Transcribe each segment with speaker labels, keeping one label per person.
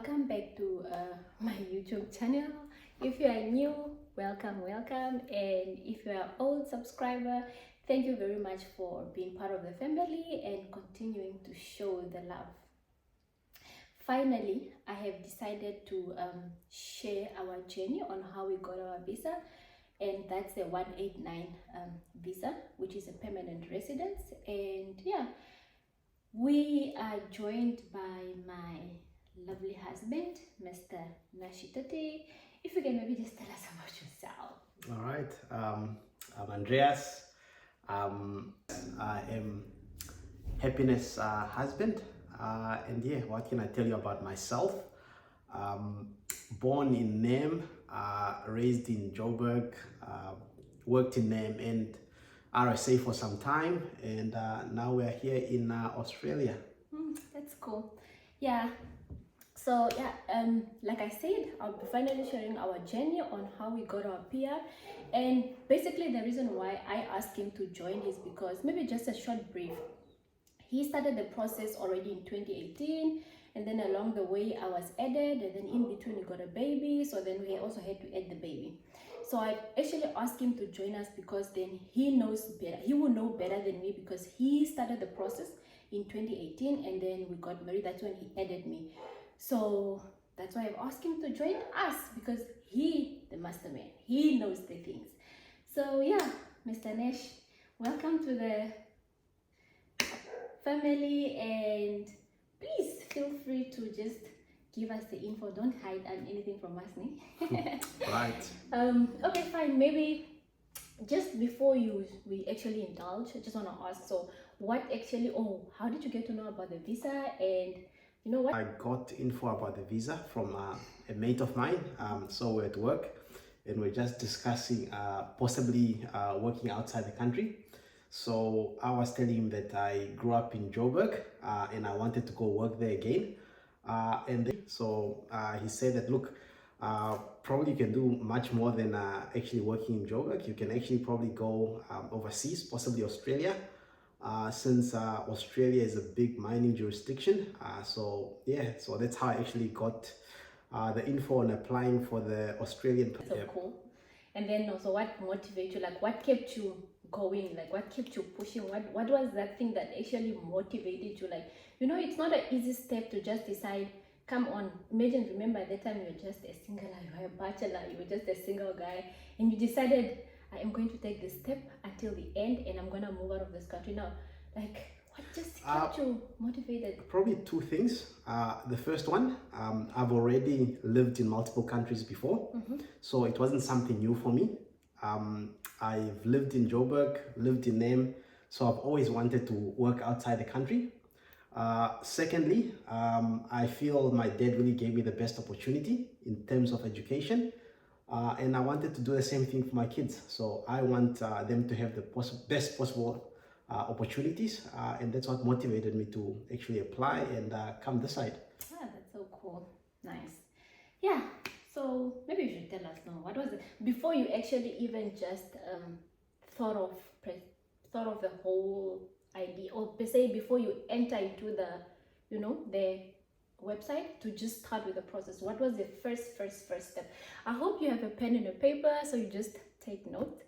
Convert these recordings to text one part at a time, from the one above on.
Speaker 1: welcome back to my YouTube channel. If you are new, welcome, and if you are an old subscriber, thank you very much for being part of the family and continuing to show the love. Finally, I have decided to share our journey on how we got our visa, and that's the 189 visa, which is a permanent residence. And yeah, we are joined by my lovely husband, Mr. Nashitate. If you can maybe just tell us about yourself.
Speaker 2: All right. I'm Andreas. I am Happiness' husband. And yeah, what can I tell you about myself? Born in Name, raised in Joburg, worked in Name and RSA for some time, and now we're here in Australia.
Speaker 1: That's cool. Yeah. So yeah, like I said, I'll be finally sharing our journey on how we got our PR. And basically the reason why I asked him to join is because, maybe just a short brief, he started the process already in 2018, and then along the way I was added, and then in between we got a baby, so then we also had to add the baby. So I actually asked him to join us because then he knows better. He will know better than me because he started the process in 2018 and then we got married. That's when he added me. So that's why I've asked him to join us, because he, the master man, he knows the things. So yeah, Mr. Nash, welcome to the family, and please feel free to just give us the info. Don't hide anything from us, ne?
Speaker 2: Right.
Speaker 1: Okay, fine. Maybe just before we actually indulge, I just want to ask, so what actually, how did you get to know about the visa? And you know what?
Speaker 2: I got info about the visa from a mate of mine. So we're at work and we're just discussing possibly working outside the country. So I was telling him that I grew up in Joburg and I wanted to go work there again. So he said that, look, probably you can do much more than actually working in Joburg. You can actually probably go overseas, possibly Australia, since Australia is a big mining jurisdiction. So that's how I actually got the info on applying for the Australian.
Speaker 1: So cool. And then also, what motivated you? Like, what kept you going? Like, what kept you pushing? What was that thing that actually motivated you? Like, it's not an easy step to just decide, come on. Imagine, remember at that time you were just a single, you were a bachelor, you were just a single guy, and you decided, I am going to take this step until the end and I'm going to move out of this country now. Like, what just kept you motivated?
Speaker 2: Probably two things. The first one, I've already lived in multiple countries before, so it wasn't something new for me. I've lived in Joburg, lived in Name, so I've always wanted to work outside the country. Secondly, I feel my dad really gave me the best opportunity in terms of education, and I wanted to do the same thing for my kids. So I want them to have the best possible opportunities, and that's what motivated me to actually apply and come this side.
Speaker 1: That's so cool. Nice. Yeah. So maybe you should tell us now, what was it before you actually even just thought of the whole idea, or per se before you enter into the the website to just start with the process? What was the first step? I hope you have a pen and a paper, so you just take note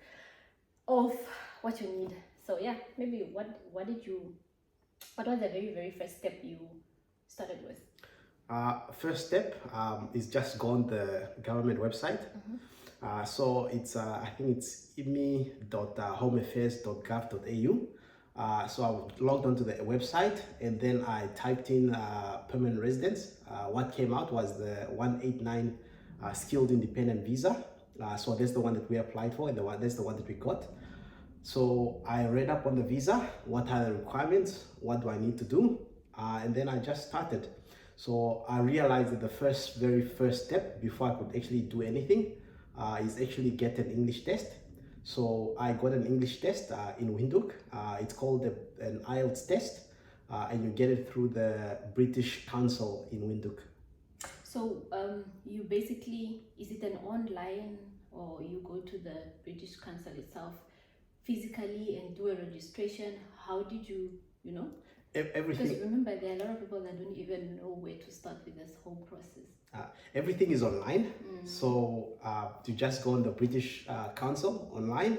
Speaker 1: of what you need. So yeah, maybe what was the very first step you started with?
Speaker 2: First step is just go on the government website. So it's I think it's imi.homeaffairs.gov.au. So I logged onto the website and then I typed in permanent residence. What came out was the 189 skilled independent visa. So that's the one that we applied for, and that's the one that we got. So I read up on the visa, what are the requirements, what do I need to do, and then I just started. So I realized that the very first step before I could actually do anything is actually get an English test. So I got an English test in Windhoek. It's called an IELTS test, and you get it through the British Council in Windhoek.
Speaker 1: So you basically, is it an online, or you go to the British Council itself physically and do a registration? How did you
Speaker 2: Everything.
Speaker 1: Because remember, there are a lot of people that don't even know where to start with this whole process.
Speaker 2: Everything is online, so you just go on the British Council online.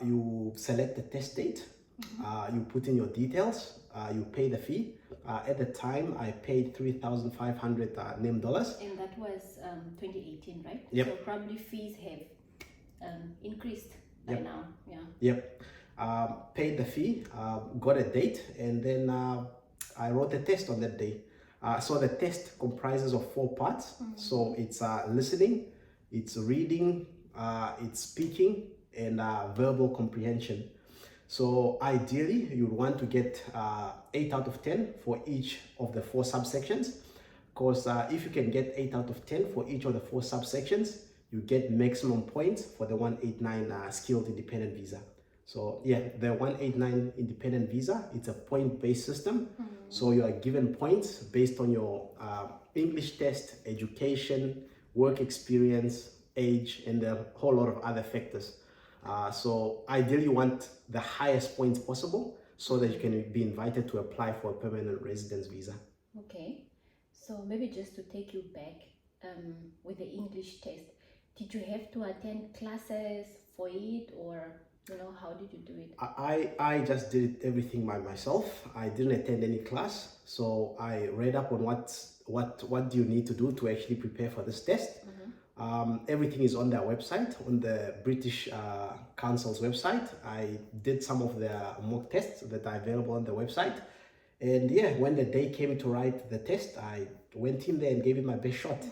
Speaker 2: You select the test date. You put in your details. You pay the fee. At the time, I paid $3,500 name dollars.
Speaker 1: And that was 2018, right?
Speaker 2: Yep.
Speaker 1: So probably fees have increased by now. Yeah.
Speaker 2: Yep. Paid the fee, got a date, and then I wrote a test on that day. So the test comprises of 4 parts. So it's listening, it's reading, it's speaking, and verbal comprehension. So ideally, you would want to get 8 out of 10 for each of the 4 subsections. Because if you can get 8 out of 10 for each of the 4 subsections, you get maximum points for the 189 skilled independent visa. So yeah, the 189 independent visa, it's a point-based system. So you are given points based on your English test, education, work experience, age, and a whole lot of other factors. So ideally you want the highest points possible so that you can be invited to apply for a permanent residence visa.
Speaker 1: Okay, so maybe just to take you back with the English test, did you have to attend classes for it, or how did you do it?
Speaker 2: I just did everything by myself. I didn't attend any class, so I read up on what do you need to do to actually prepare for this test. Everything is on their website, on the British Council's website. I did some of their mock tests that are available on the website. And yeah, when the day came to write the test, I went in there and gave it my best shot.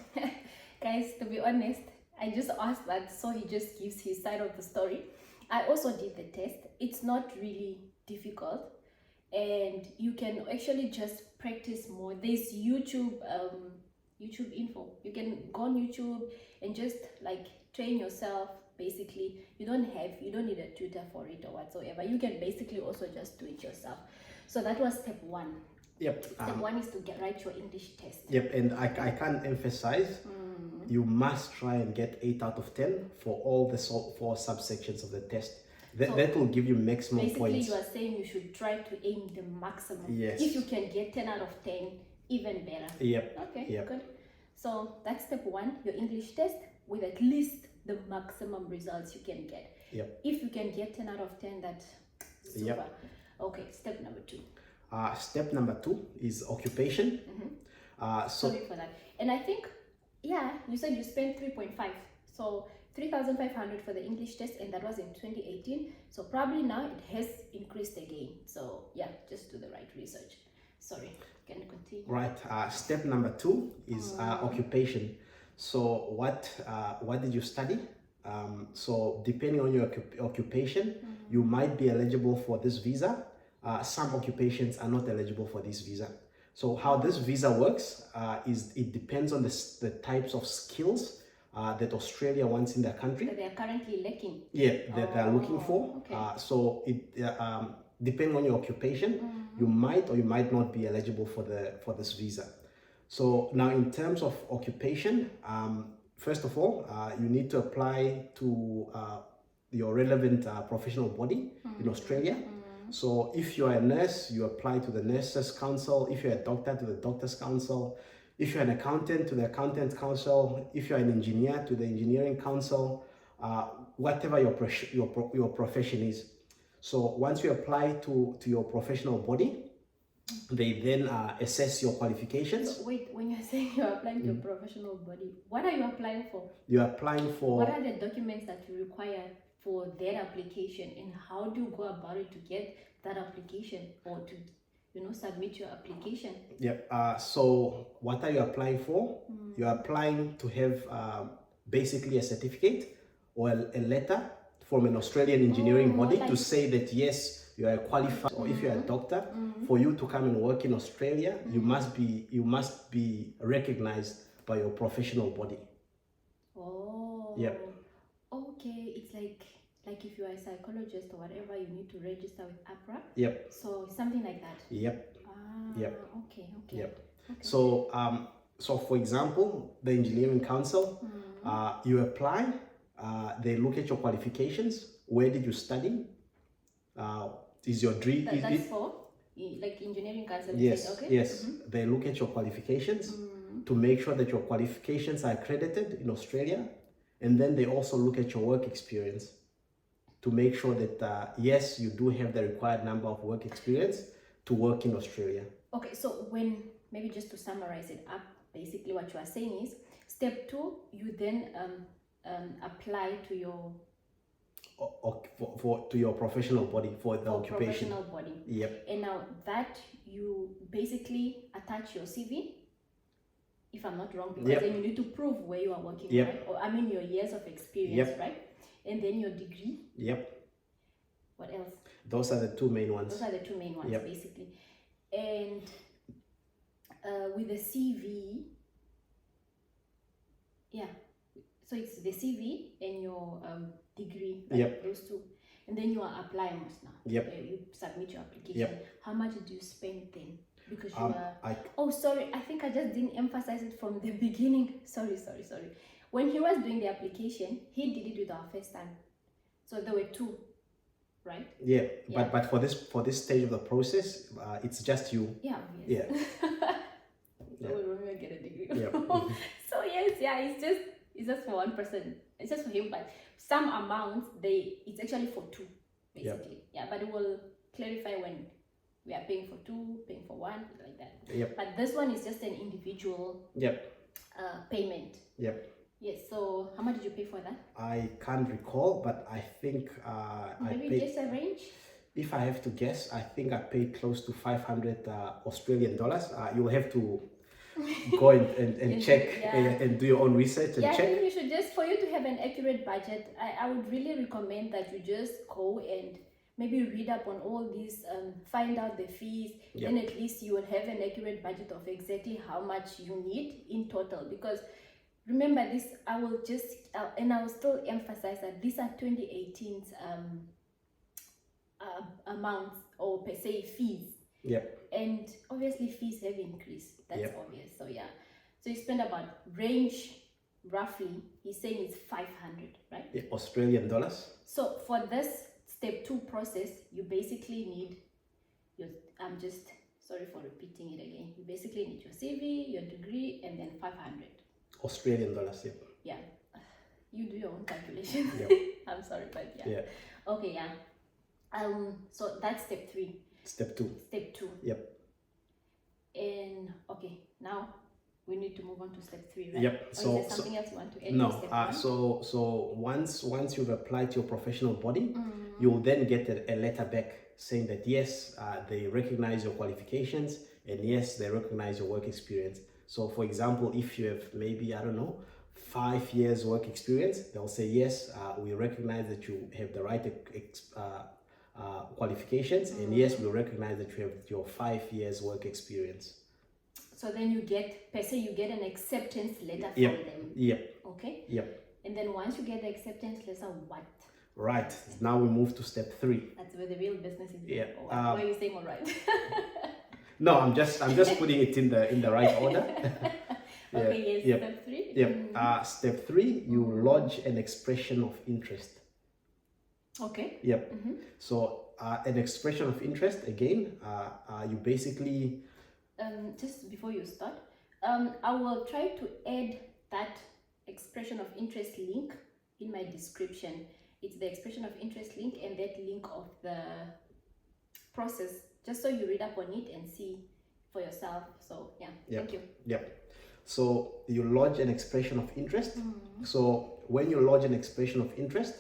Speaker 1: Guys, to be honest, I just asked that so he just gives his side of the story. I also did the test. It's not really difficult, and you can actually just practice more. There's YouTube info. You can go on YouTube and just like train yourself. Basically, you don't need a tutor for it or whatsoever. You can basically also just do it yourself. So that was step 1.
Speaker 2: Yep.
Speaker 1: Step 1 is to write your English test.
Speaker 2: Yep, and I can't emphasize, you must try and get 8 out of 10 for all the 4 subsections of the test. That will give you maximum points.
Speaker 1: Basically, you are saying you should try to aim the maximum.
Speaker 2: Yes.
Speaker 1: If you can get 10 out of 10, even better.
Speaker 2: Yep.
Speaker 1: Okay,
Speaker 2: yep.
Speaker 1: Good. So that's step 1, your English test with at least the maximum results you can get.
Speaker 2: Yep.
Speaker 1: If you can get 10 out of 10, that's super.
Speaker 2: Yep.
Speaker 1: Okay, step number 2.
Speaker 2: Step number 2 is occupation.
Speaker 1: Sorry for that. And I think, yeah, you said you spent 3.5. So 3,500 for the English test, and that was in 2018. So probably now it has increased again. So yeah, just do the right research. Sorry, can you continue?
Speaker 2: Right. Step number 2 is occupation. So what did you study? So depending on your occupation, you might be eligible for this visa. Some occupations are not eligible for this visa. So how this visa works is it depends on the types of skills that Australia wants in their country.
Speaker 1: That they are currently lacking.
Speaker 2: Yeah, that they are looking for.
Speaker 1: Okay.
Speaker 2: So it depending on your occupation, you might or you might not be eligible for this visa. So now in terms of occupation, first of all, you need to apply to your relevant professional body in Australia. So if you're a nurse, you apply to the Nurses Council. If you're a doctor, to the Doctors Council. If you're an accountant, to the Accountants Council. If you're an engineer, to the Engineering Council. Whatever your profession is. So once you apply to your professional body, they then assess your qualifications.
Speaker 1: So wait, when you're saying you're applying to your professional body, what are you applying for?
Speaker 2: You're applying for...
Speaker 1: What are the documents that you require for that application, and how do you go about it to get that application or to submit your application?
Speaker 2: Yep. So what are you applying for? You're applying to have basically a certificate or a letter from an Australian engineering body to say that yes, you are qualified. Or if you're a doctor, for you to come and work in Australia, you must be recognized by your professional body.
Speaker 1: Oh.
Speaker 2: Yep.
Speaker 1: Okay, it's like if you are a psychologist or whatever, you need to register with APRA.
Speaker 2: Yep.
Speaker 1: So something like that.
Speaker 2: Yep. Yep.
Speaker 1: Okay.
Speaker 2: Yep. Okay. So for example, the Engineering Council, you apply, they look at your qualifications. Where did you study? Is your dream?
Speaker 1: That's for? like engineering council.
Speaker 2: Yes,
Speaker 1: Okay.
Speaker 2: yes. They look at your qualifications to make sure that your qualifications are accredited in Australia, and then they also look at your work experience to make sure that yes, you do have the required number of work experience to work in Australia.
Speaker 1: Okay, so when, maybe just to summarize it up, basically what you are saying is step 2, you then apply to your
Speaker 2: To your professional body for the occupation.
Speaker 1: professional body.
Speaker 2: Yep.
Speaker 1: And now that you basically attach your CV, if I'm not wrong, because then you need to prove where you are working, right? Or I mean your years of experience, right? And then your degree.
Speaker 2: Yep.
Speaker 1: What else?
Speaker 2: Those are the two main ones.
Speaker 1: Those are the two main ones, basically. And with the CV, so it's the CV and your degree, right? Those two. And then you are applying now. You submit your application. How much do you spend then? Because you are... Oh, sorry. I think I just didn't emphasize it from the beginning. Sorry. When he was doing the application, he did it with our first time. So there were 2, right? Yeah. But for this stage of the process, it's just you. Yeah, obviously. So we'll get a degree. So yes, it's just for one person. It's just for him, but some amounts it's actually for 2, basically. But it will clarify when we are paying for 2, paying for 1, like that. But this one is just an individual payment. Yes. So how much did you pay for that? I can't recall, but I think maybe I paid, guess a range. If I have to guess, I think I paid close to 500 Australian dollars. You'll have to go and check and do your own research and check. I think you should just, for you to have an accurate budget, I would really recommend that you just go and maybe read up on all these, find out the fees, then at least you will have an accurate budget of exactly how much you need in total. Because remember this, I will still emphasize that these are 2018's amounts, or per se fees. And obviously fees have increased. That's obvious. So so you spend about, range roughly, he's saying it's 500, right? Australian dollars. So for this step 2 process, you basically need I'm just sorry for repeating it again. You basically need your CV, your degree, and then 500 Australian dollars. You do your own calculation. I'm sorry, but okay. So that's step 3. Step 2. And okay, now we need to move on to step 3, right? So is there something else you want to add? No. So once you've applied to your professional body, you'll then get a letter back saying that yes, they recognize your qualifications, and yes, they recognize your work experience. So for example, if you have maybe, I don't know, 5 years work experience, they'll say yes, we recognize that you have the right qualifications, and yes, we recognize that you have your 5 years work experience. So then you get, per se, you get an acceptance letter from them. Okay. And then once you get the acceptance letter, what? Right. Now we move to step 3. That's where the real business is. Why are you saying all right? No, I'm just putting it in the right order. Okay. Yes. Step 3. Step 3, you lodge an expression of interest. Okay. So an expression of interest, again, you basically... just before you start, I will try to add that expression of interest link in my description. It's the expression of interest link and that link of the process, just so you read up on it and see for yourself. So thank you. So you lodge an expression of interest. So when you lodge an expression of interest,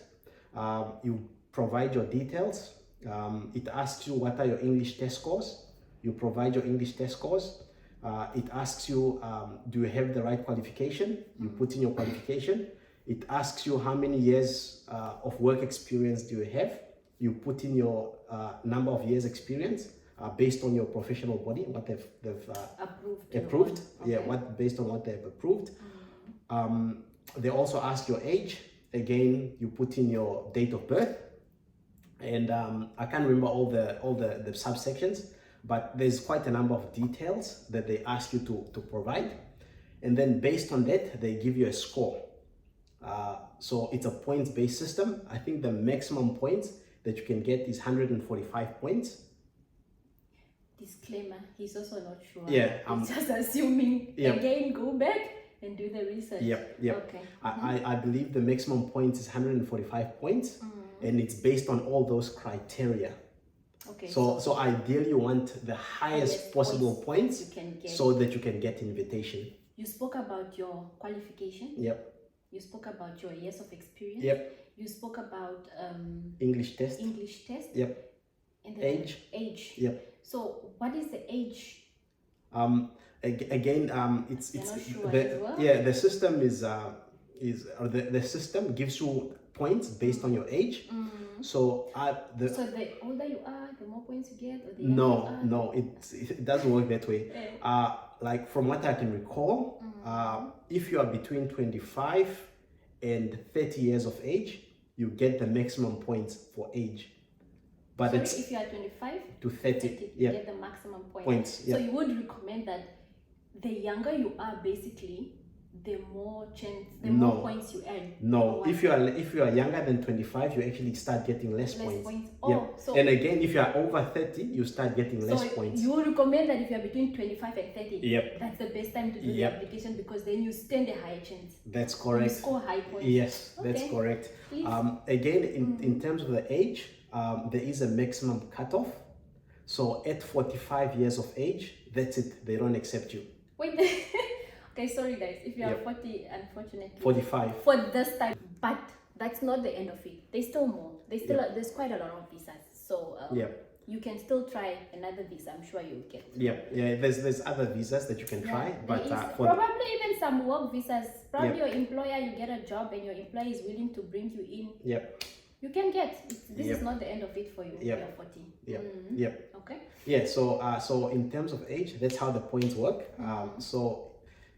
Speaker 1: you provide your details. It asks you what are your English test scores. You provide your English test scores. It asks you, do you have the right qualification? You put in your qualification. It asks you how many years of work experience do you have. You put in your number of years experience based on your professional body, what they've approved. Okay. Based on what they've approved. They also ask your age. Again, you put in your date of birth. And I can't remember all the subsections, but there's quite a number of details that they ask you to provide. And then based on that, they give you a score. So it's a points-based system. I think the maximum points that you can get is 145 points. disclaimer, he's also not sure.
Speaker 2: Yeah,
Speaker 1: he's just assuming.
Speaker 2: Yep.
Speaker 1: Again, go back and do the research.
Speaker 2: Yep.
Speaker 1: Okay.
Speaker 2: I believe the maximum points is 145 points, and it's based on all those criteria.
Speaker 1: Okay.
Speaker 2: So ideally you want the highest possible points
Speaker 1: you can get,
Speaker 2: so that you can get invitation.
Speaker 1: You spoke about your qualification.
Speaker 2: Yep.
Speaker 1: You spoke about your years of experience.
Speaker 2: Yep.
Speaker 1: You spoke about
Speaker 2: English test.
Speaker 1: Yep. And the age.
Speaker 2: Yep.
Speaker 1: So what is the age?
Speaker 2: Again, it's
Speaker 1: You're not sure
Speaker 2: the,
Speaker 1: as well?
Speaker 2: yeah, the system the system gives you points based on your age. So
Speaker 1: so the older you are, the more points you get, or the younger you are?
Speaker 2: No, it doesn't work that way. Like from what I can recall, if you are between 25 and 30 years of age, you get the maximum points for age. But
Speaker 1: Sorry, if you are 25
Speaker 2: to 30,
Speaker 1: you get the maximum points.
Speaker 2: Yeah.
Speaker 1: So you would recommend that the younger you are, basically, the more more points you earn.
Speaker 2: No, if you are younger than 25, you actually start getting less points.
Speaker 1: So,
Speaker 2: and again, if you are over 30, you start getting less points.
Speaker 1: You would recommend that if you are between 25 and 30,
Speaker 2: Yep.
Speaker 1: that's the best time to do the application, because then you stand a higher chance.
Speaker 2: That's correct.
Speaker 1: You score high points.
Speaker 2: Yes, that's correct. Again, in terms of the age, there is a maximum cutoff. So at 45 years of age, that's it. They don't accept you.
Speaker 1: Wait. Okay, sorry guys, if you are 40, unfortunately.
Speaker 2: 45.
Speaker 1: For this time, but that's not the end of it. There's still more. There's quite a lot of visas. So you can still try another visa. I'm sure you'll get.
Speaker 2: Yeah. There's other visas that you can try, but
Speaker 1: probably even some work visas. Probably your employer, you get a job and your employer is willing to bring you in.
Speaker 2: Yep.
Speaker 1: You can get. This is not the end of it for you.
Speaker 2: Yep.
Speaker 1: You're 40.
Speaker 2: Yep.
Speaker 1: Okay.
Speaker 2: Yeah. So in terms of age, that's how the points work. So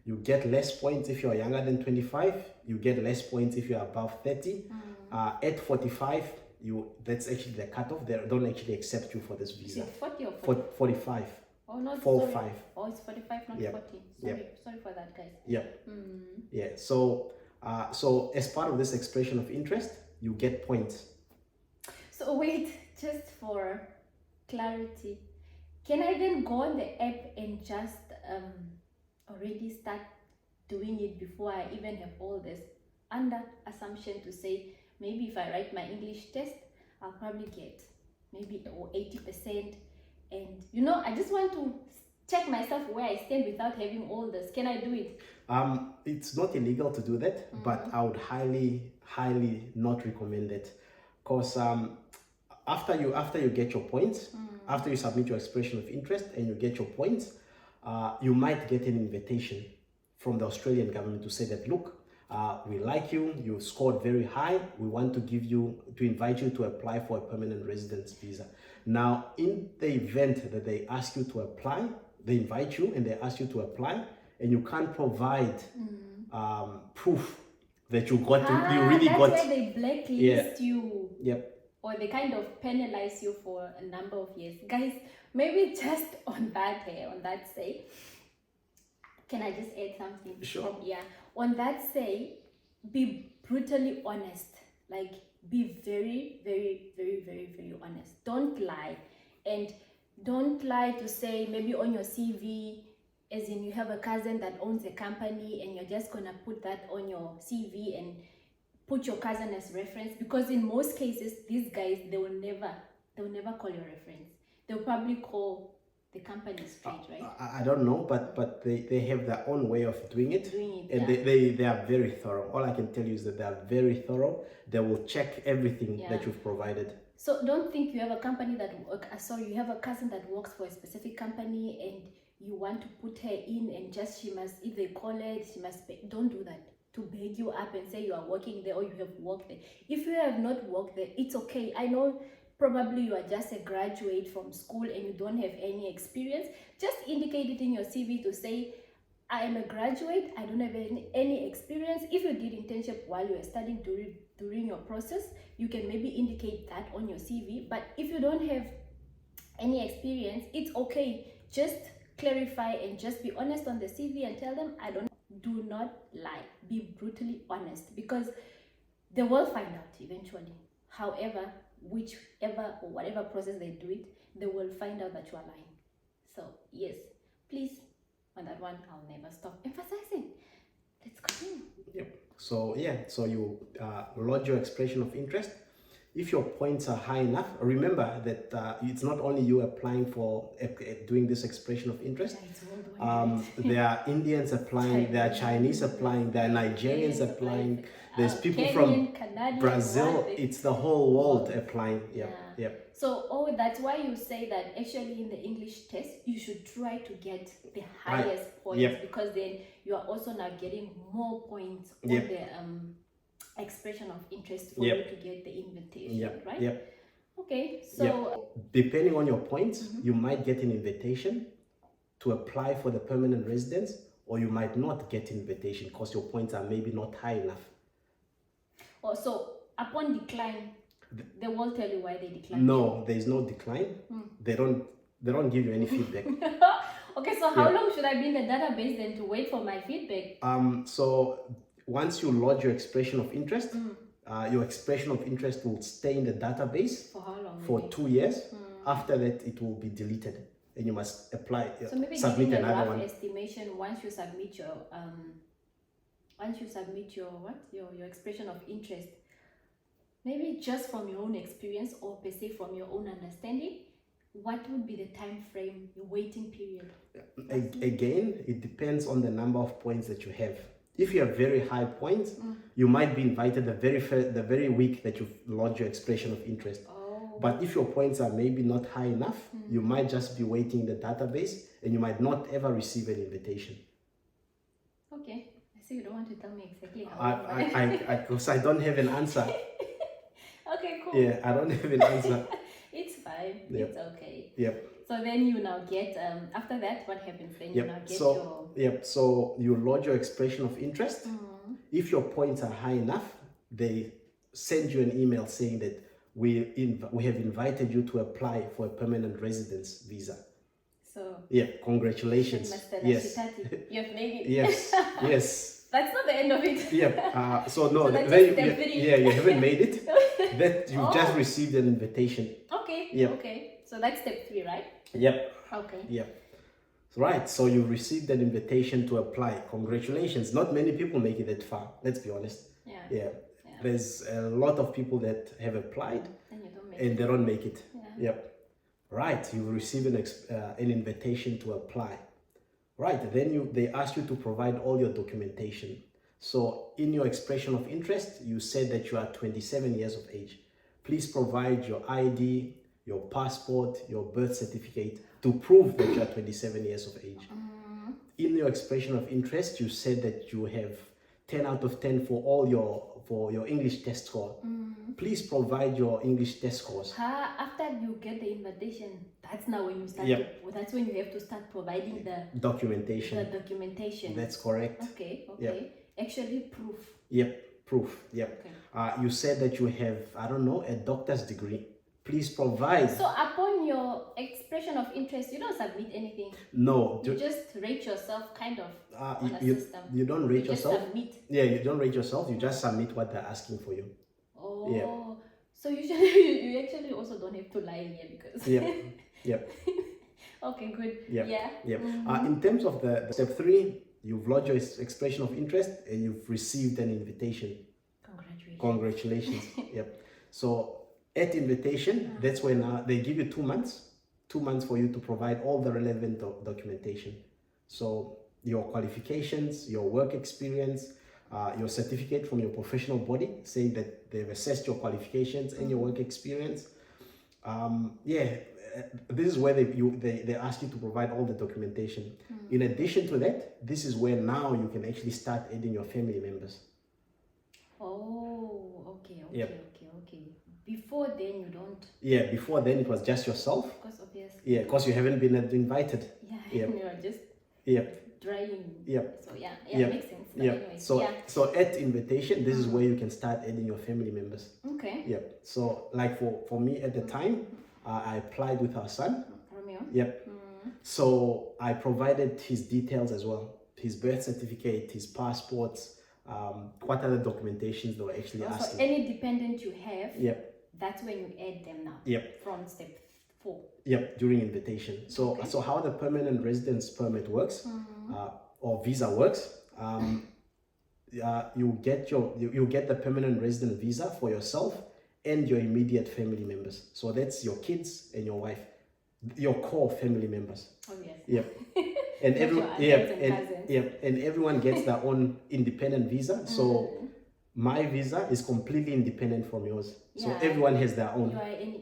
Speaker 2: you get less points if you are younger than 25. You get less points if you are above 30. At 45, that's actually the cutoff. They don't actually accept you for this visa.
Speaker 1: Is it 40 or 40?
Speaker 2: 45.
Speaker 1: Oh, not
Speaker 2: 45.
Speaker 1: Oh, it's 45, not 40. Sorry for that, guys.
Speaker 2: Yeah. So as part of this expression of interest, you get points.
Speaker 1: So wait, just for clarity, can I then go on the app and just already start doing it before I even have all this, under assumption to say maybe if I write my English test, I'll probably get maybe 80%, and I just want to check myself where I stand without having all this. Can I do it?
Speaker 2: It's not illegal to do that, but I would highly not recommend it, because after you get your points, after you submit your expression of interest and you get your points, you might get an invitation from the Australian government to say that, look, we like you, you've scored very high, we want to invite you to apply for a permanent residence visa. Now, in the event that they ask you to apply, they invite you and they ask you to apply, and you can't provide proof that you got you really got.
Speaker 1: That's where they blacklist you.
Speaker 2: Yep.
Speaker 1: Or they kind of penalize you for a number of years. Guys, maybe just on that say, can I just add something?
Speaker 2: Sure.
Speaker 1: Yeah. On that say, be brutally honest. Like, be very, very, very, very, very honest. Don't lie. And don't lie to say maybe on your CV, as in you have a cousin that owns a company and you're just going to put that on your CV and put your cousin as reference, because in most cases these guys, they will never call your reference. They'll probably call the company straight, right?
Speaker 2: I don't know, but they have their own way of doing it, and they are very thorough. All I can tell you is that they are very thorough. They will check everything that you've provided.
Speaker 1: So don't think you have a company you have a cousin that works for a specific company and you want to put her in, and just if they call it, she must pay. Don't do that to beg you up and say you are working there or you have worked there. If you have not worked there, it's okay. I know probably you are just a graduate from school and you don't have any experience. Just indicate it in your CV to say, I am a graduate, I don't have any experience. If you did internship while you were studying during your process, you can maybe indicate that on your CV. But if you don't have any experience, it's okay. Just clarify and just be honest on the CV and tell them, do not lie. Be brutally honest, because they will find out eventually. However, whichever or whatever process they do it, they will find out that you are lying. So yes, please, on that one, I'll never stop emphasizing. Let's continue.
Speaker 2: Yep. So yeah, so you lodge your expression of interest. If your points are high enough, remember that it's not only you applying for doing this expression of interest.
Speaker 1: Yeah, it's worldwide, right?
Speaker 2: There are Indians applying, there are Chinese applying, there are Nigerians applying, there's people
Speaker 1: Kenyan,
Speaker 2: from
Speaker 1: Canadian,
Speaker 2: Brazil. It's the whole world applying.
Speaker 1: Yeah.
Speaker 2: Yep.
Speaker 1: So, that's why you say that actually in the English test, you should try to get the highest points,
Speaker 2: Yep.
Speaker 1: because then you are also now getting more points on
Speaker 2: Yep.
Speaker 1: the expression of interest for
Speaker 2: Yep.
Speaker 1: you to get the invitation,
Speaker 2: Yep.
Speaker 1: right?
Speaker 2: Yep.
Speaker 1: Okay, so
Speaker 2: Depending on your points, you might get an invitation to apply for the permanent residence, or you might not get invitation because your points are maybe not high enough.
Speaker 1: so upon decline, they will tell you why they decline.
Speaker 2: No, there is no decline. They don't give you any feedback.
Speaker 1: Okay, so how long should I be in the database then to wait for my feedback?
Speaker 2: So once you lodge your expression of interest, your expression of interest will stay in the database
Speaker 1: For how long?
Speaker 2: for 2 years. After that, it will be deleted, and you must apply.
Speaker 1: So maybe
Speaker 2: submit
Speaker 1: giving a
Speaker 2: another
Speaker 1: rough
Speaker 2: one.
Speaker 1: estimation once you submit your your expression of interest, maybe just from your own experience or per se from your own understanding, what would be the time frame, your waiting period?
Speaker 2: Again, it depends on the number of points that you have. If you have very high points, you might be invited the very week that you lodge your expression of interest.
Speaker 1: Oh.
Speaker 2: But if your points are maybe not high enough, you might just be waiting in the database, and you might not ever receive an invitation.
Speaker 1: Okay, I see you don't want to tell me exactly how.
Speaker 2: Because I don't have an answer.
Speaker 1: Okay, cool.
Speaker 2: Yeah, I don't have an answer.
Speaker 1: It's fine.
Speaker 2: Yep.
Speaker 1: It's okay.
Speaker 2: Yep.
Speaker 1: So then you now get after that, what happens then? You now get
Speaker 2: So you lodge your expression of interest. If your points are high enough, they send you an email saying that we have invited you to apply for a permanent residence visa.
Speaker 1: So
Speaker 2: yeah, congratulations. Yes.
Speaker 1: You have made it.
Speaker 2: Yes. Yes.
Speaker 1: That's not the end of it.
Speaker 2: Yeah. So no,
Speaker 1: so
Speaker 2: you haven't made it. That you just received an invitation.
Speaker 1: Okay.
Speaker 2: Yep.
Speaker 1: Okay. So that's step 3, right?
Speaker 2: Yep.
Speaker 1: Okay.
Speaker 2: Yep. Right. So you received an invitation to apply. Congratulations. Not many people make it that far. Let's be honest. Yeah. There's a lot of people that have applied and they don't make it.
Speaker 1: Yeah.
Speaker 2: Yep. Right. You receive an invitation to apply. Right. Then they ask you to provide all your documentation. So in your expression of interest, you said that you are 27 years of age. Please provide your ID, your passport, your birth certificate to prove that you are 27 years of age. In your expression of interest, you said that you have 10 out of 10 for your English test score. Please provide your English test scores.
Speaker 1: After you get the invitation, that's now when you start. That's when you have to start providing the
Speaker 2: documentation. That's correct.
Speaker 1: Okay. Actually, proof.
Speaker 2: Proof. Okay. You said that you have, I don't know, a doctor's degree. Please provide.
Speaker 1: So upon your expression of interest, you don't submit anything.
Speaker 2: No.
Speaker 1: You just rate yourself kind of on a system.
Speaker 2: You don't rate yourself.
Speaker 1: Just submit.
Speaker 2: Yeah, you don't rate yourself. You just submit what they're asking for you.
Speaker 1: Oh. Yeah. So usually you actually also don't have to lie here because.
Speaker 2: Yep.
Speaker 1: Okay, good.
Speaker 2: Yep. In terms of the step 3, you've lodged your expression of interest and you've received an invitation. Congratulations. Yep. So at invitation, that's when they give you 2 months. 2 months for you to provide all the relevant documentation. So your qualifications, your work experience, your certificate from your professional body saying that they've assessed your qualifications and your work experience. This is where they ask you to provide all the documentation. In addition to that, this is where now you can actually start adding your family members.
Speaker 1: Oh, okay. Okay. Before then you don't.
Speaker 2: Yeah, before then it was just yourself.
Speaker 1: Because obviously.
Speaker 2: Yeah, because you haven't been invited.
Speaker 1: Yeah. You're just. Trying.
Speaker 2: Yep.
Speaker 1: So makes sense.
Speaker 2: Anyways, so at invitation, this is where you can start adding your family members.
Speaker 1: Okay.
Speaker 2: Yep. So like for me at the time, I applied with our son.
Speaker 1: Romeo.
Speaker 2: Yep. So I provided his details as well, his birth certificate, his passports, what other documentations they were actually asking.
Speaker 1: So any dependent you have.
Speaker 2: Yep.
Speaker 1: That's when you add them now.
Speaker 2: Yep.
Speaker 1: From step for?
Speaker 2: Yep, during invitation. So so how the permanent residence permit works, or visa works, you get the permanent resident visa for yourself and your immediate family members. So that's your kids and your wife, your core family members.
Speaker 1: Oh yes.
Speaker 2: Yep. And and everyone gets their own independent visa. So my visa is completely independent from yours. So everyone has their own.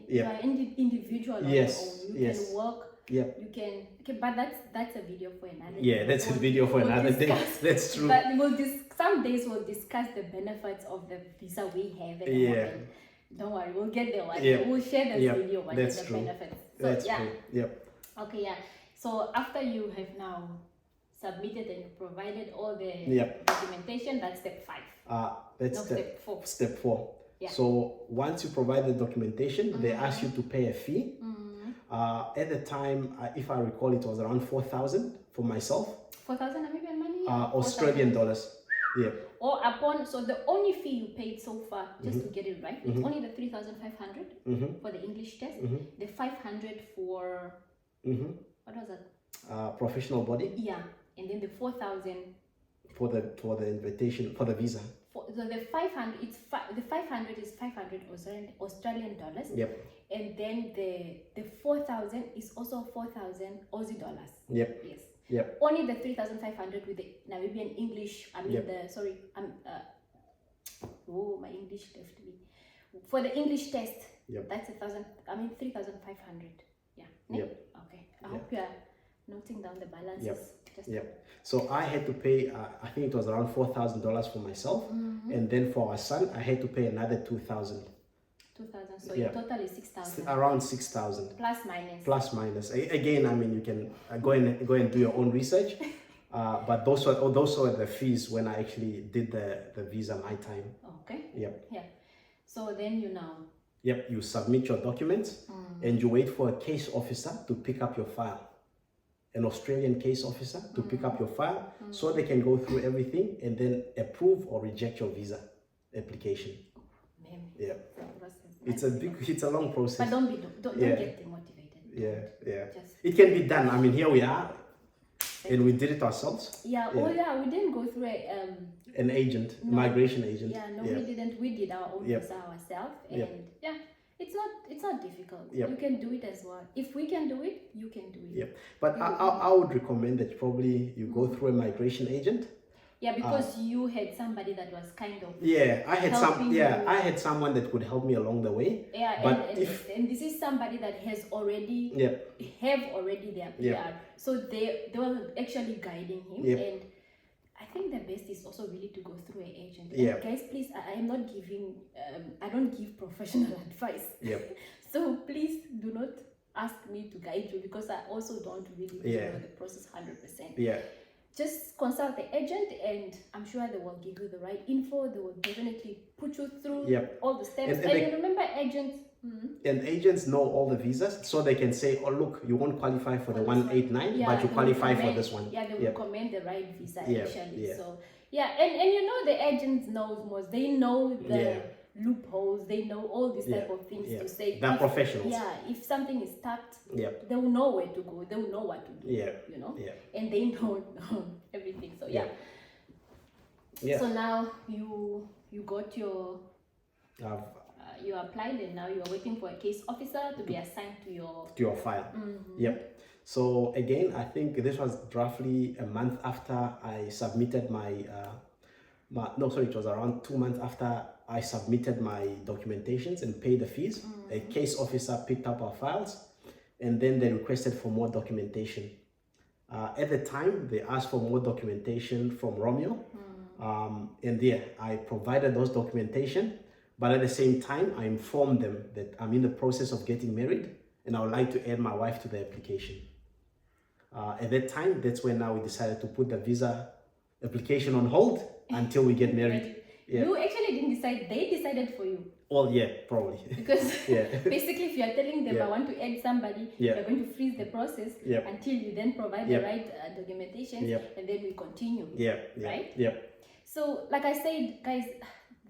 Speaker 1: You are individual on your own. You can work.
Speaker 2: Yep.
Speaker 1: You can. Okay, but that's a video for another.
Speaker 2: Yeah, that's a video for another day. That's true.
Speaker 1: But some days we'll discuss the benefits of the visa we have. And don't worry, we'll get there one. We'll share the video one with the benefits. So,
Speaker 2: that's true. Yep.
Speaker 1: Okay, yeah. So after you have now submitted and provided all the documentation, that's step 5.
Speaker 2: That's
Speaker 1: step 4.
Speaker 2: Step 4. Yeah. So once you provide the documentation, they ask you to pay a fee. At the time, if I recall, it was around 4,000 for myself. 4,000
Speaker 1: Namibian money?
Speaker 2: Australian dollars. Yeah.
Speaker 1: Or so the only fee you paid so far, just to get it right, it's only the 3,500 for the English test, the 500 for what was that?
Speaker 2: Professional body.
Speaker 1: Yeah, and then the 4,000
Speaker 2: for the invitation for the visa.
Speaker 1: So the 500, the 500 is 500 Australian dollars.
Speaker 2: Yep.
Speaker 1: And then the 4,000 is also 4,000 Aussie dollars.
Speaker 2: Yep.
Speaker 1: Yes.
Speaker 2: Yep.
Speaker 1: Only the 3,500 with the Namibian English. I mean my English left me. For the English test, that's 3,500. Yeah.
Speaker 2: Yep.
Speaker 1: Okay. I hope you are noting down the balances.
Speaker 2: Yep. So I had to pay, I think it was around $4,000 for myself, and then for our son, I had to pay another 2,000.
Speaker 1: 2,000. So in total is 6,000.
Speaker 2: Around 6,000.
Speaker 1: Plus minus.
Speaker 2: Again, I mean, you can go and do your own research, but those were the fees when I actually did the visa my time.
Speaker 1: Okay.
Speaker 2: Yep.
Speaker 1: Yeah. So then you now.
Speaker 2: Yep. You submit your documents, and you wait for a case officer to pick up your file. An Australian case officer to pick up your file, so they can go through everything and then approve or reject your visa application. Yeah, it's a long process.
Speaker 1: But don't get demotivated.
Speaker 2: It can be done. I mean, here we are, and we did it ourselves.
Speaker 1: We didn't go through
Speaker 2: an agent, migration agent.
Speaker 1: We didn't. We did our own visa ourselves, and it's not difficult. You can do it as well. If we can do it, you can do it.
Speaker 2: But I would recommend that probably you go through a migration agent.
Speaker 1: Yeah, because you had somebody that was kind of
Speaker 2: I had someone that could help me along the way.
Speaker 1: But and this is somebody that has already their PR, so they were actually guiding him, and I think the best is also really to go through an agent. And guys, please, I am not giving I don't give professional advice. So please do not ask me to guide you, because I also don't really know the process 100%. Just consult the agent, and I'm sure they will give you the right info. They will definitely put you through all the steps. And remember, agents.
Speaker 2: And agents know all the visas, so they can say, "Oh, look, you won't qualify for the 189, but you qualify for this one."
Speaker 1: Yeah, they will recommend the right visa actually. So and you know, the agents know most. They know the loopholes. They know all these type of things to say.
Speaker 2: They're professionals.
Speaker 1: If something is stuck, they will know where to go. They will know what to do. You know. And they know everything. So So now you got your. You applied, and now you are waiting for a case officer to be assigned to your
Speaker 2: file. So again, I think this was roughly a month after I submitted it was around 2 months after I submitted my documentations and paid the fees. A case officer picked up our files, and then they requested for more documentation. At the time, they asked for more documentation from Romeo, and I provided those documentation. But at the same time, I informed them that I'm in the process of getting married, and I would like to add my wife to the application. At that time, that's when now we decided to put the visa application on hold until we get married.
Speaker 1: You actually didn't decide; they decided for you.
Speaker 2: Well, probably.
Speaker 1: Because basically, if you are telling them I want to add somebody, you're going to freeze the process until you then provide the right documentation, and then we continue. Right? So, like I said, guys,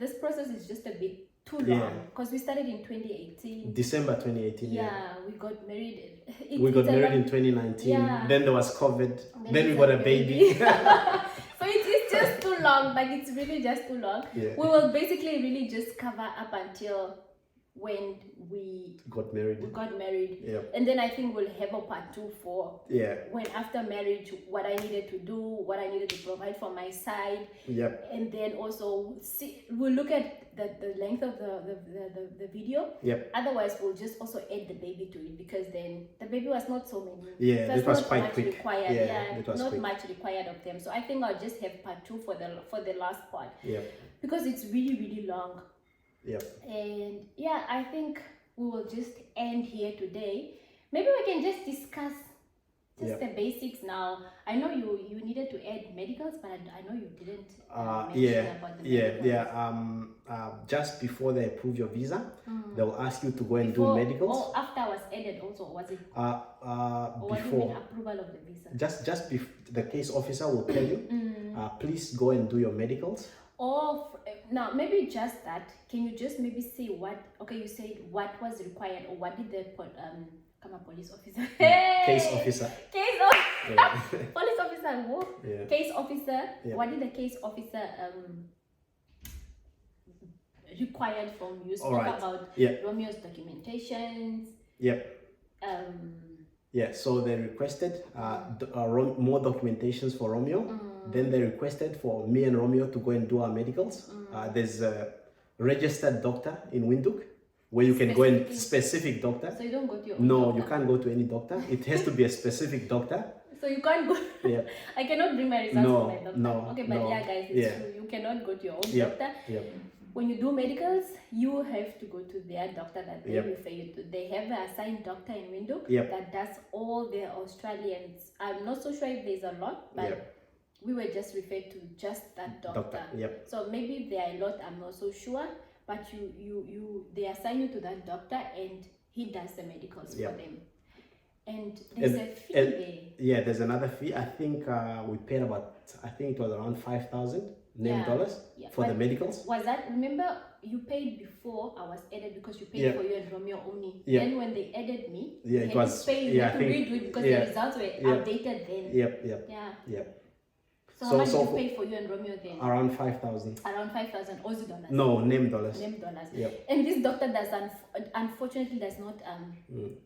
Speaker 1: this process is just a bit too long, because we started in 2018.
Speaker 2: December 2018.
Speaker 1: Yeah, we got married.
Speaker 2: We got married in 2019. Then there was COVID. Then we got a baby.
Speaker 1: So it's just too long. Like, it's really just too long.
Speaker 2: Yeah.
Speaker 1: We will basically really just cover up until when we
Speaker 2: got married.
Speaker 1: Yep. And then I think we'll have a part 2 for when after marriage, what I needed to do, what I needed to provide from my side.
Speaker 2: Yep.
Speaker 1: And then also we'll look at the length of the video.
Speaker 2: Yep.
Speaker 1: Otherwise, we'll just also add the baby to it, because then the baby was not so many.
Speaker 2: Yeah, it was quite quick.
Speaker 1: Required.
Speaker 2: It was
Speaker 1: not
Speaker 2: quick.
Speaker 1: much required of them. So I think I'll just have part 2 for the last part.
Speaker 2: Yep.
Speaker 1: Because it's really, really long.
Speaker 2: Yep.
Speaker 1: And yeah, I think we will just end here today. Maybe we can just discuss just the basics now. I know you needed to add medicals, but I know you didn't mention about the medicals.
Speaker 2: Just before they approve your visa, they will ask you to go and do medicals.
Speaker 1: Or after I was added also, was it?
Speaker 2: Or
Speaker 1: what do you mean approval of the visa?
Speaker 2: Just the case officer will tell you, please go and do your medicals.
Speaker 1: Or now maybe just that. Can you just maybe say what? Okay, you said what was required, or what did the police officer?
Speaker 2: Case officer.
Speaker 1: Police officer. Whoa.
Speaker 2: Yeah.
Speaker 1: Case officer.
Speaker 2: Yeah.
Speaker 1: What did the case officer required from you? Spoke about Romeo's documentations.
Speaker 2: Yep. So they requested more documentations for Romeo. Then they requested for me and Romeo to go and do our medicals. There's a registered doctor in Windhoek where you can go and specific doctor.
Speaker 1: So you don't go to your own doctor?
Speaker 2: You can't go to any doctor. It has to be a specific doctor.
Speaker 1: So you can't go.
Speaker 2: Yeah.
Speaker 1: I cannot bring my results to my doctor.
Speaker 2: No.
Speaker 1: Okay, but guys, it's true. You cannot go to your own doctor.
Speaker 2: Yep.
Speaker 1: When you do medicals, you have to go to their doctor that they refer you to. They have an assigned doctor in Windhoek that does all their Australians. I'm not so sure if there's a lot, but we were just referred to just that doctor. So maybe there are a lot, I'm not so sure, but they assign you to that doctor and he does the medicals for them. And there's a fee there.
Speaker 2: Yeah, there's another fee. I think we paid it was around $5,000 dollars for the medicals.
Speaker 1: Was that, remember you paid before I was added, because you paid for you and Romeo only. Then when they added me,
Speaker 2: it was
Speaker 1: to redo it because the results were outdated then. So how much did you pay for you and Romeo then?
Speaker 2: Around 5,000.
Speaker 1: Around 5,000 Aussie dollars.
Speaker 2: No, name dollars.
Speaker 1: And this doctor unfortunately does not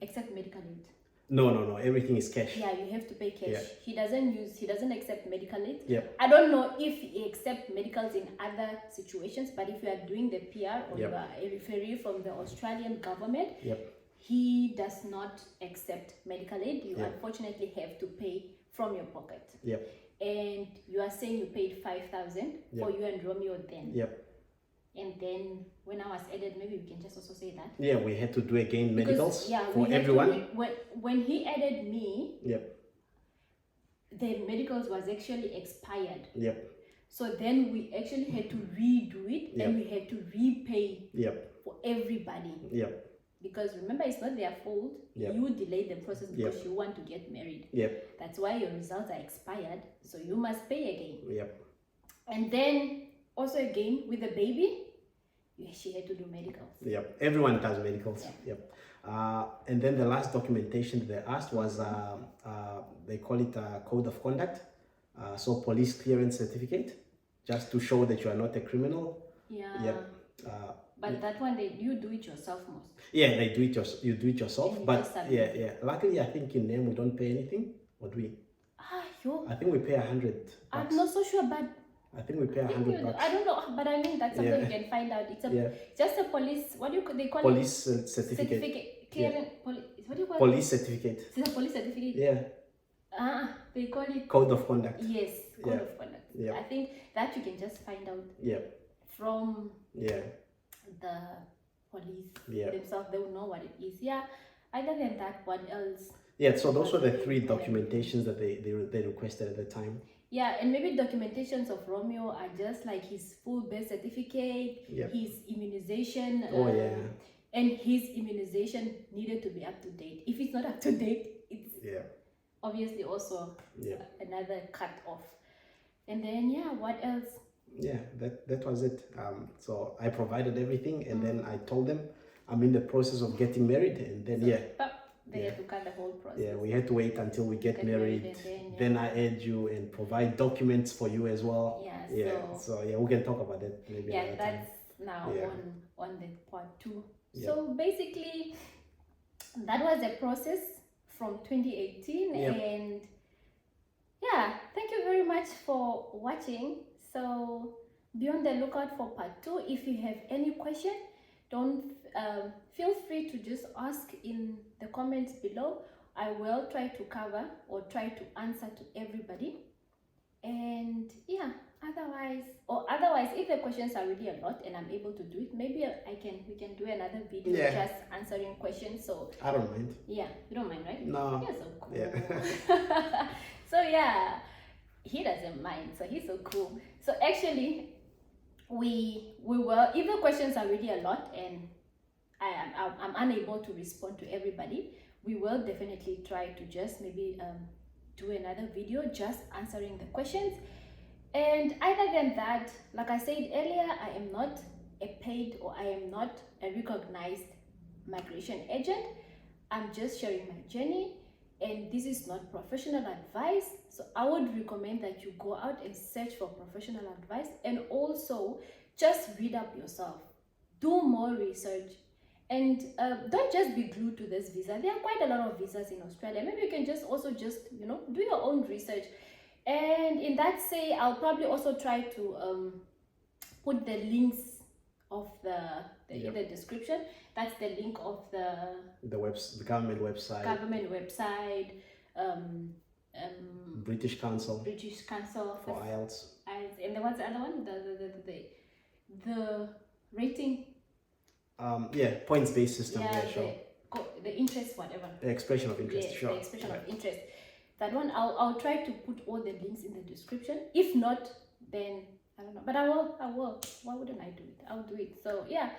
Speaker 1: accept medical aid.
Speaker 2: No, everything is cash.
Speaker 1: Yeah, you have to pay cash. He doesn't accept medical aid.
Speaker 2: I
Speaker 1: don't know if he accepts medicals in other situations, but if you are doing the PR or you are a referee from the Australian government, he does not accept medical aid. You unfortunately have to pay from your pocket. And you are saying you paid 5,000 for you and Romeo then. And then when I was added, maybe we can just also say that. Yeah, we had to do again medicals for everyone. When he added me, the medicals was actually expired. So then we actually had to redo it and we had to repay for everybody. Because remember, it's not their fault. You delayed the process because you want to get married. That's why your results are expired. So you must pay again. And then also again with the baby, she had to do medicals. Everyone does medicals. And then the last documentation they asked was they call it a code of conduct. So police clearance certificate, just to show that you are not a criminal. But that one, you do it yourself most. They do it. You do it yourself. But luckily, I think in name we don't pay anything. What do we? I think we pay $100. I'm not so sure, but I think we pay $100. I don't know, but I mean that's something you can find out. It's just a police. What do they call it? Police certificate. Clearance. What do you call it? Police certificate. It's a police certificate. They call it code of conduct. Yes, code of conduct. I think that you can just find out. From the police themselves, they will know what it is. Other than that, what else? So those were the 3 documentations that they requested at the time. And maybe documentations of Romeo are just like his full birth certificate, his immunization. And his immunization needed to be up to date. If it's not up to date, it's obviously also another cut off. And then what else?
Speaker 2: yeah, that was it. So I provided everything, and then I told them I'm in the process of getting married, and then
Speaker 1: they had to cut the whole process.
Speaker 2: yeah, we had to wait until we get married.
Speaker 1: And
Speaker 2: then I add you and provide documents for you as well. So yeah, we can talk about that maybe another time.
Speaker 1: That's now on the part 2.
Speaker 2: Yep.
Speaker 1: So basically, that was a process from 2018, and yeah, thank you very much for watching. So be on the lookout for part 2. If you have any question, don't feel free to just ask in the comments below. I will try to cover or try to answer to everybody. And yeah, otherwise if the questions are really a lot and I'm able to do it, maybe we can do another video just answering questions. So
Speaker 2: I don't mind.
Speaker 1: Yeah, you don't mind, right?
Speaker 2: No.
Speaker 1: You're so cool. So yeah, he doesn't mind, so he's so cool. So actually we will, if the questions are really a lot and I'm unable to respond to everybody, we will definitely try to just maybe do another video just answering the questions. And other than that, like I said earlier, I am not a paid or I am not a recognized migration agent. I'm just sharing my journey, and this is not professional advice. So I would recommend that you go out and search for professional advice, and also just read up yourself, do more research, and don't just be glued to this visa. There are quite a lot of visas in Australia. Maybe you can just do your own research. And in that say, I'll probably also try to put the links of in the description. That's the link of the
Speaker 2: government website. British Council
Speaker 1: for
Speaker 2: IELTS.
Speaker 1: And what's the other one? The rating.
Speaker 2: Points-based system.
Speaker 1: The interest, whatever.
Speaker 2: The expression of interest.
Speaker 1: The expression of interest. That one, I'll try to put all the links in the description. If not, then I don't know. But I will. Why wouldn't I do it? I'll do it. So yeah.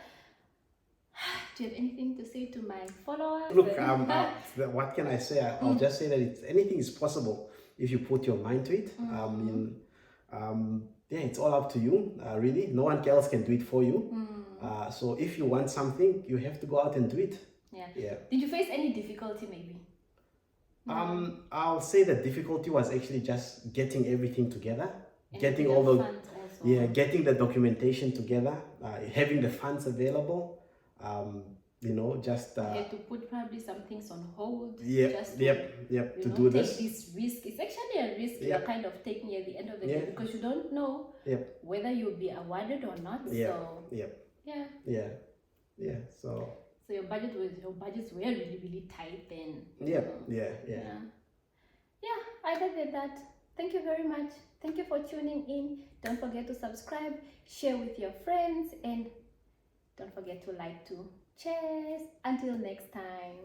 Speaker 1: Do you have anything to say to my followers?
Speaker 2: Look, what can I say? I'll just say that anything is possible if you put your mind to it. It's all up to you. Really, no one else can do it for you. So if you want something, you have to go out and do it.
Speaker 1: Yeah. Did you face any difficulty, maybe?
Speaker 2: I'll say the difficulty was actually just getting everything together, getting all the
Speaker 1: funds also.
Speaker 2: Getting the documentation together, having the funds available. Just
Speaker 1: you had to put probably some things on hold.
Speaker 2: To do this.
Speaker 1: Take this risk. It's actually a risk you're kind of taking at the end of the day, because you don't know whether you'll be awarded or not. So your budgets were really, really tight then. Other than that, thank you very much. Thank you for tuning in. Don't forget to subscribe, share with your friends, and don't forget to like too. Cheers! Until next time.